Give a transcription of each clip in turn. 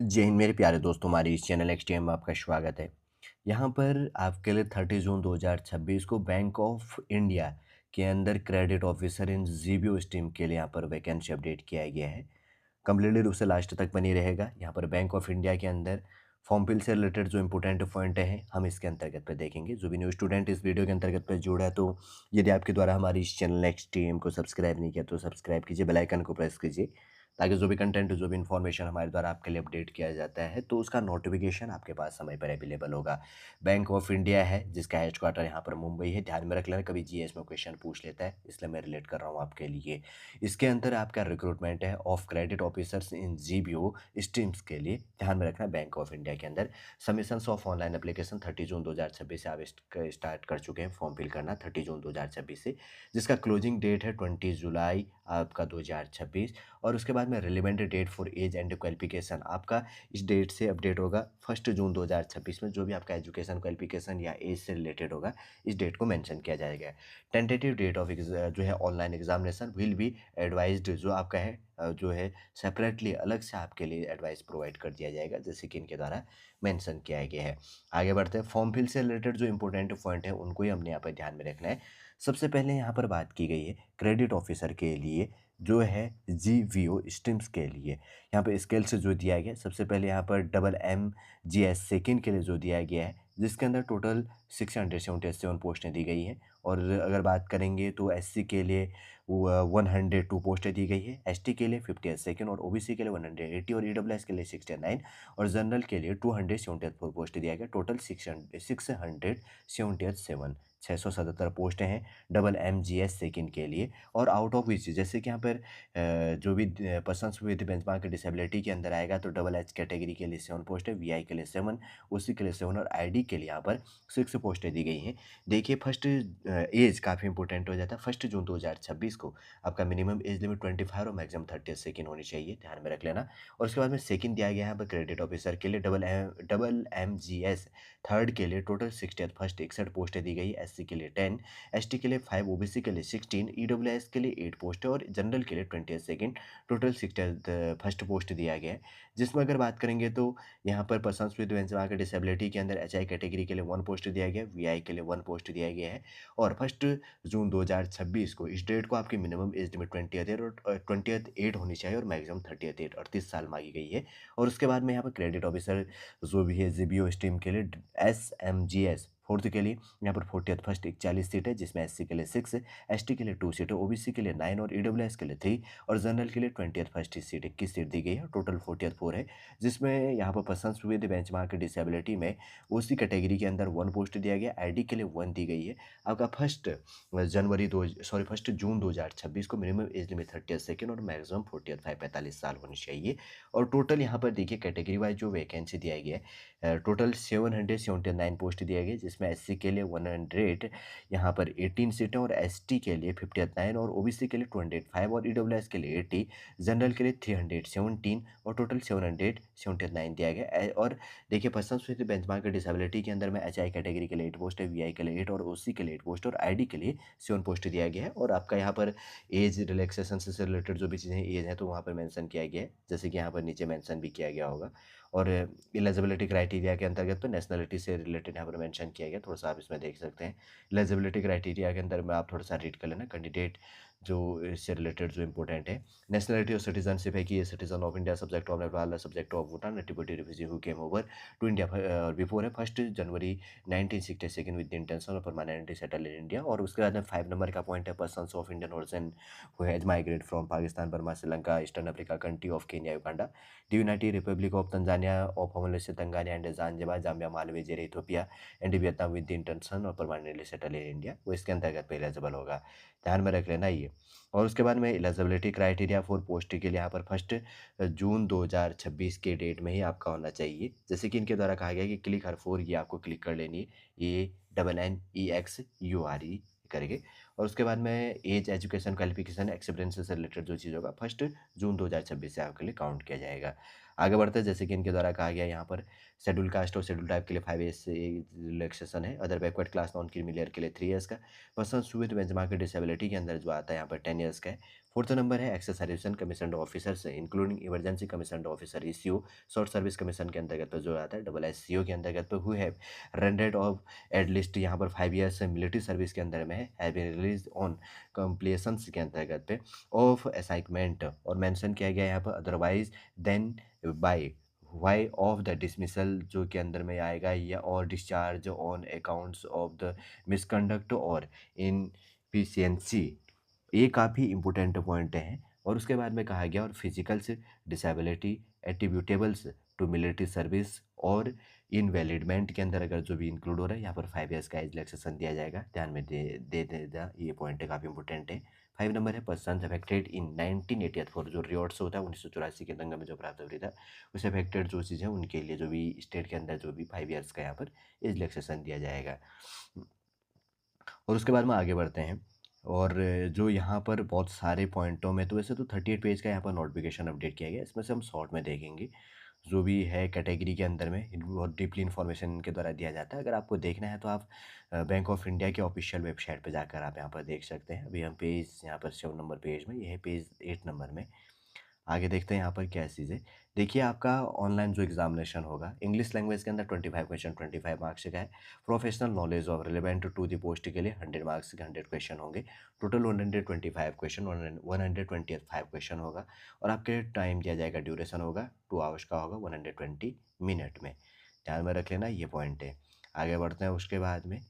जय हिंद मेरे प्यारे दोस्तों, हमारी इस चैनल एक्सटीएम में आपका स्वागत है। यहाँ पर आपके लिए 30 जून 2026 को बैंक ऑफ इंडिया के अंदर credit officer in GBO stream के लिए यहाँ पर वैकेंसी अपडेट किया गया है। कंप्लीटली रूप से लास्ट तक बनी रहेगा। यहाँ पर बैंक ऑफ इंडिया के अंदर फॉर्म फिल से रिलेटेड जो इंपॉर्टेंट पॉइंट हैं हम इसके अंतर्गत पे देखेंगे। जो भी न्यू स्टूडेंट इस वीडियो के अंतर्गत पे जुड़ा है, तो यदि आपके द्वारा हमारी इस चैनल नेक्स्ट टीम को सब्सक्राइब नहीं किया तो सब्सक्राइब कीजिए, बेल आइकन को प्रेस कीजिए, ताकि जो भी कंटेंट जो भी इन्फॉर्मेशन हमारे द्वारा आपके लिए अपडेट किया जाता है तो उसका नोटिफिकेशन आपके पास समय पर अवेलेबल होगा। बैंक ऑफ इंडिया है जिसका हेड क्वार्टर यहाँ पर मुंबई है। ध्यान में रख लेना, कभी जीएस में क्वेश्चन पूछ लेता है, इसलिए मैं रिलेट कर रहा हूँ आपके लिए। इसके अंदर आपका रिक्रूटमेंट है of credit officers in GBO streams के लिए। ध्यान में रखना, बैंक ऑफ इंडिया के अंदर सबमिशंस ऑफ ऑनलाइन एप्लीकेशन 30 जून 2026 से आप स्टार्ट कर चुके हैं फॉर्म फिल करना 30 जून 2026 से, जिसका क्लोजिंग डेट है 20 जुलाई आपका 2026। और उसके बाद में relevant date for age and qualification आपका इस डेट से अपडेट होगा 1 जून 2026 में। जो भी आपका एजुकेशन क्वालिफिकेशन या एज से रिलेटेड होगा इस डेट को मेंशन किया जाएगा। टेंटेटिव डेट ऑफ जो है online examination will be advised, जो आपका है जो है सेपरेटली अलग से आपके लिए एडवाइस प्रोवाइड कर दिया जाएगा, जैसे कि इनके द्वारा मेंशन किया गया है। आगे बढ़ते हैं, फॉर्म फिल से रिलेटेड जो इंपॉर्टेंट पॉइंट है उनको ही हमने यहाँ पर ध्यान में रखना है। सबसे पहले यहाँ पर बात की गई है क्रेडिट ऑफिसर के लिए जो है जीवीओ स्ट्रीम्स के लिए। यहाँ पे स्केल से जो दिया गया है, सबसे पहले यहाँ पर MMGS सेकेंड के लिए जो दिया गया है, जिसके अंदर टोटल 677 पोस्टें दी गई हैं। और अगर बात करेंगे तो एससी के लिए 102 पोस्टें दी गई है, एसटी के लिए 50 सेकेंड और ओबीसी के लिए 180 और ईडब्ल्यूएस के लिए 69 और जनरल के लिए 274 पोस्ट दिया गया। टोटल 677 677 पोस्टें हैं MMGS सेकेंड के लिए। और आउट ऑफ विच, जैसे कि यहाँ पर जो भी पर्सन्स विद बेंचमार्क डिसेबिलिटी के अंदर आएगा तो एच कैटेगरी के लिए 7 पोस्ट है, वीआई के लिए 7, ओसी के लिए 7 और आईडी के लिए यहाँ पर 6 पोस्टें दी गई हैं। देखिए फर्स्ट एज काफ़ी इंपॉर्टेंट हो जाता है। 1 जून 2026 को आपका मिनिमम एज लिमिट 25 और मैक्सिमम 30 सेकेंड होनी चाहिए, ध्यान में रख लेना। और उसके बाद में सेकंड दिया गया है यहाँ पर क्रेडिट ऑफिसर के लिए MMGS थर्ड के लिए टोटल 60 फर्स्ट 61 पोस्टें दी गई, एससी के लिए 10, एसटी के लिए 5, ओबीसी के लिए 16, ईडब्ल्यूएस के लिए 8 पोस्ट है और जनरल के लिए 20 सेकेंड। टोटल 60 फर्स्ट पोस्ट दिया गया है। जिसमें अगर बात करेंगे तो यहाँ पर पर्सन्स विद बेंचमार्क डिसेबिलिटी के अंदर एचआई कैटेगरी के लिए 1 पोस्ट दिया गया है, वीआई के लिए 1 पोस्ट दिया गया है। और 1 जून 2026 को इस डेट को आपकी मिनिमम एज लिमिट 28 होनी चाहिए और मैक्सिमम 38 38 साल मांगी गई है। और उसके बाद में यहाँ पर क्रेडिट ऑफिसर जो भी है जीबीओ स्ट्रीम के लिए SMGS फोर्थ के लिए यहाँ पर 40 फर्स्ट 41 सीट है, जिसमें एससी के लिए 6, एसटी के लिए 2 सीट है, ओबीसी के लिए 9 और ईडब्ल्यूएस के लिए 3 और जनरल के लिए 20 फर्स्ट सीट 21 सीट दी गई है। टोटल 44 है, जिसमें यहाँ पर पर्सन्स विद बेंचमार्क डिसेबिलिटी में ओसी कैटेगरी के अंदर 1 पोस्ट दिया गया, आईडी के लिए 1 दी गई है। आपका 1 जून 2026 को मिनिमम एज लिमिट 30 सेकेंड और मैक्सिमम 45 साल होनी चाहिए। और टोटल यहाँ पर देखिए कैटेगरी वाइज जो वैकेंसी दिया गया है, टोटल 779 पोस्ट दिया गया, जिसमें एससी के लिए 100 यहाँ पर 18 सीटें और एसटी के लिए 59 और ओबीसी के लिए 205 और ईडब्ल्यूएस के लिए 80, जनरल के लिए 317 और टोटल 779 दिया गया है। और देखिए पर्सन्स विद बेंचमार्क डिसेबिलिटी के अंदर में एचआई कैटेगरी के लिए 8 पोस्ट है, वीआई के लिए 8 और ओसी के लिए 8 पोस्ट और आईडी के लिए 7 पोस्ट दिया गया है। और आपका यहाँ पर एज रिलैक्सेशन से रिलेटेड जो भी चीज़ें एज है तो वहाँ पर मेंशन किया गया है, जैसे कि यहाँ पर नीचे मेंशन भी किया गया होगा। और एलिजिबिलिटी क्राइटेरिया के अंतर्गत तो नेशनलिटी से रिलेटेड यहाँ पर मेंशन किया गया, थोड़ा सा आप इसमें देख सकते हैं। एलिजिबिलिटी क्राइटेरिया के अंदर में आप थोड़ा सा रीड कर लेना, कैंडिडेट जो इससे रिलेटेड जो इंपॉर्टेंट है। नेशनलिटी और सिटीजनशिप है कि ये citizen of India, subject of Nepal, subject of Bhutan, nativity refugee who came over to India before है 1 January 1962 with the intention of permanently settle in India. और उसके बाद में 5 नंबर का पॉइंट है persons of Indian origin who has migrate from Pakistan, Burma, Sri Lanka, Eastern Africa, country of Kenya, Uganda, the United Republic of Tanzania, of Homeless Tanzania and Zanzibar, Zambia, Malawi, Nigeria, Ethiopia and Vietnam with the intention of permanently settle in India, वो इसके अंतर्गत पे eligible होगा, ध्यान में रख लेना ये। और उसके बाद में एलिजिबिलिटी क्राइटेरिया फॉर पोस्ट के लिए यहाँ पर 1 जून 2026 के डेट में ही आपका होना चाहिए, जैसे कि इनके द्वारा कहा गया कि क्लिक हर 4, ये आपको क्लिक कर लेनी है, ये NNEXURE करेंगे। और उसके बाद में एज, एजुकेशन क्वालिफिकेशन, एक्सपीरियंस से रिलेटेड जो चीज़ होगा 1 जून 2026 से आपके लिए काउंट किया जाएगा। आगे बढ़ते हैं, जैसे कि इनके द्वारा कहा गया यहाँ पर शेड्यूल कास्ट और शेड्यूल टाइप के लिए 5 ईयर्स से रिलैक्सेशन है, other backward class non creamy layer के लिए 3 ईयर्स का, पर्सन विद बेंचमार्क डिसेबिलिटी के अंदर जो आता है यहाँ पर 10 ईयर्स का है, फोर्थ नंबर है ex servicemen commission officers including emergency commission officer ECO short service commission के अंतर्गत पर जो आता है डबल एससीओ के अंतर्गत पर who have rendered of at least यहाँ पर 5 ईयर्स मिलिट्री सर्विस के अंदर में है बीन रिलीज ऑन कंप्लेसंस के अंतर्गत पे ऑफ असाइनमेंट और मेंशन किया गया यहाँ पर otherwise then by way of the dismissal जो के अंदर में आएगा या और discharge on accounts of the misconduct और इनफिशियंसी। ये काफ़ी इंपॉर्टेंट पॉइंट हैं। और उसके बाद में कहा गया और physicals disability attributables to military service और इनवैलिडमेंट के अंदर अगर जो भी इंक्लूड हो रहा है यहाँ पर 5 ईयर्स का एज रिलैक्सेशन दिया जाएगा, ध्यान में दे देगा। ये पॉइंट है काफ़ी इंपॉर्टेंट है। 5 नंबर है पर्सन अफेक्टेड इन 1984 जो रियॉट्स होता है 1984 के दंगे में जो प्राप्त हुई था उस अफेक्टेड जो चीज़ है उनके लिए जो भी स्टेट के अंदर जो भी 5 ईयर्स का यहाँ पर एज रिलैक्सेशन दिया जाएगा। और उसके बाद में आगे बढ़ते हैं। और जो यहाँ पर बहुत सारे पॉइंटों में तो वैसे तो 38 पेज का यहाँ पर नोटिफिकेशन अपडेट किया गया, इसमें से हम शॉर्ट में देखेंगे। जो भी है कैटेगरी के अंदर में बहुत डीपली इन्फॉर्मेशन इनके द्वारा दिया जाता है। अगर आपको देखना है तो आप बैंक ऑफ इंडिया के ऑफिशियल वेबसाइट पर जाकर आप यहाँ पर देख सकते हैं। अभी हम पेज यहाँ पर 7 नंबर पेज में, यह है पेज 8 नंबर में। आगे देखते हैं यहाँ पर क्या चीज़ है। देखिए आपका ऑनलाइन जो एग्जामिनेशन होगा इंग्लिश लैंग्वेज के अंदर 25 क्वेश्चन 25 मार्क्स का है। Professional knowledge of relevant to the post के लिए 100 मार्क्स के 100 क्वेश्चन होंगे। टोटल 125 क्वेश्चन 125 क्वेश्चन होगा। और आपके टाइम दिया जाएगा, ड्यूरेशन होगा 2 आवर्स का होगा 120 मिनट में। ध्यान में रख लेना, ये पॉइंट है। आगे बढ़ते हैं उसके बाद में।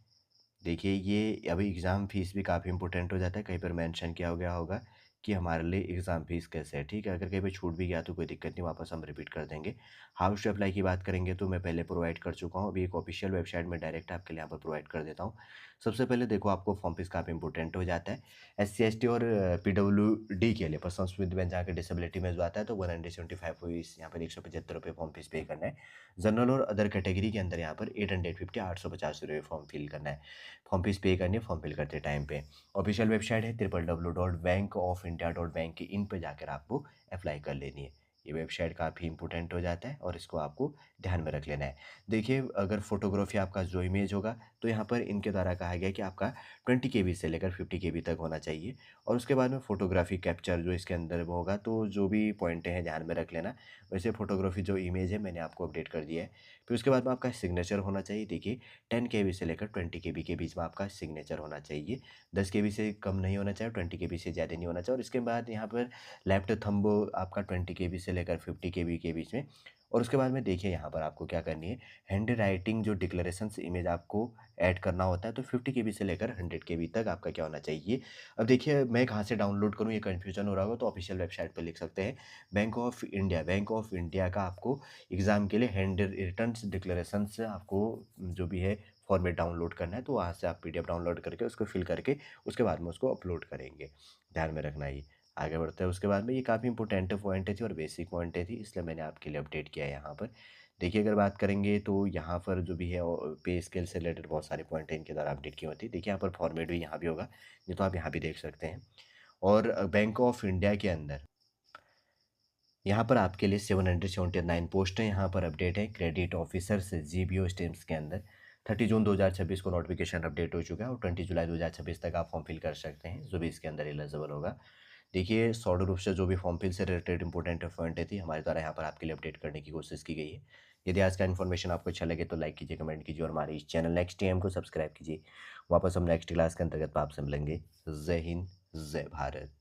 देखिए ये अभी एग्ज़ाम फीस भी काफ़ी इंपॉर्टेंट हो जाता है, कहीं पर मेंशन किया हो गया होगा कि हमारे लिए एग्ज़ाम फीस कैसे है, ठीक है। अगर कहीं पे छूट भी गया तो कोई दिक्कत नहीं, वापस हम रिपीट कर देंगे। हाउस टू अप्लाई की बात करेंगे तो मैं पहले प्रोवाइड कर चुका हूँ, अभी एक ऑफिशियल वेबसाइट में डायरेक्ट आपके लिए यहाँ पर प्रोवाइड कर देता हूँ। सबसे पहले देखो आपको फॉर्म फीस काफ़ी इंपॉर्टेंट हो जाता है। SC ST और PWD के लिए पर्सन्स विद बेंच आकर डिसेबिलिटी में जो आता है तो 175 फीस यहाँ पर 175 रुपये फॉर्म फीस पे करना है। जनरल और अदर कैटेगरी के अंदर यहाँ पर 850 850 रुपये फॉर्म फिल करना है। फॉर्म फीस पे करनी है फॉर्म फिल करते टाइम पे। ऑफिशियल वेबसाइट है www.bankofindia.bank इन पे जाकर आपको अप्लाई कर लेनी है। ये वेबसाइट काफ़ी इंपॉर्टेंट हो जाता है और इसको आपको ध्यान में रख लेना है। देखिए अगर फोटोग्राफी आपका जो इमेज होगा तो यहाँ पर इनके द्वारा कहा गया कि आपका 20 KB से लेकर 50 KB तक होना चाहिए। और उसके बाद में फोटोग्राफी कैप्चर जो इसके अंदर वो होगा, तो जो भी पॉइंट हैं ध्यान में रख लेना। वैसे फोटोग्राफी जो इमेज है मैंने आपको अपडेट कर दिया है। फिर उसके बाद में आपका सिग्नेचर होना चाहिए। देखिए 10 KB से लेकर 20 KB के बीच में आपका सिग्नेचर होना चाहिए। 10 KB से कम नहीं होना चाहिए, 20 KB से ज़्यादा नहीं होना चाहिए। और इसके बाद यहाँ पर लेफ्ट थंब आपका 20 KB से लेकर 50 KB के बीच में। और उसके बाद में देखिए यहाँ पर आपको क्या करनी है, हैंड राइटिंग जो डिक्लेरेशंस इमेज आपको ऐड करना होता है तो 50 KB से लेकर 100 KB तक आपका क्या होना चाहिए। अब देखिए मैं कहाँ से डाउनलोड करूँ, ये कन्फ्यूजन हो रहा होगा तो ऑफिशियल वेबसाइट पर लिख सकते हैं। बैंक ऑफ इंडिया का आपको एग्ज़ाम के लिए हैंड रिटन डिक्लेरेशन से आपको जो भी है फॉर्मेट डाउनलोड करना है, तो वहाँ से आप PDF डाउनलोड करके उसको फिल करके उसके बाद में उसको अपलोड करेंगे। ध्यान में रखना ये। आगे बढ़ते हैं उसके बाद में, ये काफ़ी इंपॉर्टेंट पॉइंट थी और बेसिक पॉइंट थी, इसलिए मैंने आपके लिए अपडेट किया है यहाँ पर। देखिए अगर बात करेंगे तो यहाँ पर जो भी है पे स्केल से रिलेटेड बहुत सारे पॉइंट हैं इनके द्वारा अपडेट की होती है। देखिए यहाँ पर फॉर्मेट भी यहाँ भी होगा, ये तो आप यहाँ भी देख सकते हैं। और बैंक ऑफ इंडिया के अंदर यहाँ पर आपके लिए 779 पोस्ट हैं यहाँ पर अपडेट है क्रेडिट ऑफिसर से GBO स्ट्रीम्स के अंदर। 30 जून 2026 को नोटिफिकेशन अपडेट हो चुका है और 20 जुलाई 2026 तक आप फॉर्म फिल कर सकते हैं जो भी इसके अंदर एलिजिबल होगा। देखिए शॉर्ट रूप से जो भी फॉर्म फिल से रिलेटेड इंपॉर्टेंट पॉइंट थी हमारे द्वारा यहाँ पर आपके लिए अपडेट करने की कोशिश की गई है। यदि आज का इन्फॉर्मेशन आपको अच्छा लगे तो लाइक कीजिए, कमेंट कीजिए और हमारे इस चैनल नेक्स्ट AM को सब्सक्राइब कीजिए। वापस हम नेक्स्ट क्लास के अंतर्गत आपसे मिलेंगे। जय हिंद, जय भारत।